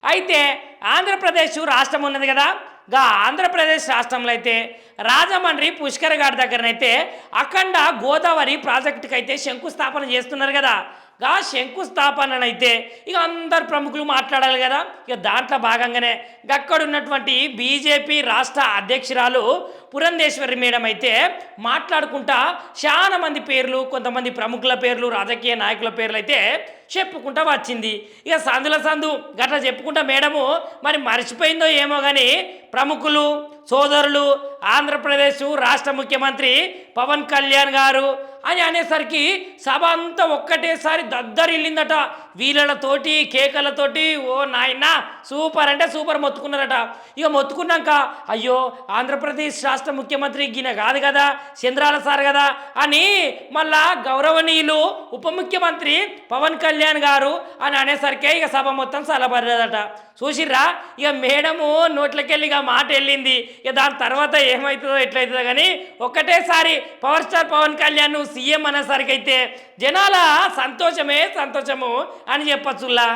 అయితే ఆంధ్రప్రదేశ్ రాష్ట్రం ఉన్నది కదా. ఆంధ్రప్రదేశ్ రాష్ట్రంలో అయితే రాజమండ్రి పుష్కర్ ఘాట్ దగ్గరనైతే అఖండ గోదావరి ప్రాజెక్టుకి అయితే శంకుస్థాపన చేస్తున్నారు కదా. శంకుస్థాపననైతే ఇక అందరు ప్రముఖులు మాట్లాడాలి కదా. ఇక దాంట్లో భాగంగానే అక్కడ ఉన్నటువంటి బీజేపీ రాష్ట్ర అధ్యక్షురాలు పురంధేశ్వరి మేడం అయితే మాట్లాడుకుంటా చాలా మంది పేర్లు, కొంతమంది ప్రముఖుల పేర్లు, రాజకీయ నాయకుల పేర్లు అయితే చెప్పుకుంటా వచ్చింది. ఇక సందుల సందు గట్లా చెప్పుకుంటా మేడము మరి మర్చిపోయిందో ఏమో కానీ ప్రముఖులు, సోదరులు, ఆంధ్రప్రదేశ్ రాష్ట్ర ముఖ్యమంత్రి పవన్ కళ్యాణ్ గారు అని అనేసరికి సభ అంతా ఒక్కటేసారి దద్దరిల్లిందట. వీళ్ళతోటి కేకలతోటి ఓ నాయన సూపర్ అంటే సూపర్ మొత్తుకున్నారట. ఇక మొత్తుకున్నాక అయ్యో ఆంధ్రప్రదేశ్ రాష్ట్ర ముఖ్యమంత్రి గిన కాదు కదా, చంద్రాల సార్ కదా అని మళ్ళా గౌరవనీయులు ఉప ముఖ్యమంత్రి పవన్ కళ్యాణ్ గారు అని అనేసరికి ఇక సభ మొత్తం చల్లబడ్డదట. చూసిర్రా ఇక మేడము నోట్లకెళ్ళి ఇక మాట వెళ్ళింది. ఇక దాని తర్వాత ఏమవుతుందో ఎట్లయితుందో కానీ ఒక్కటేసారి power star Pawan Kalyan CM అనేసరికి అయితే జనాల సంతోషమే సంతోషము అని చెప్పచ్చులా.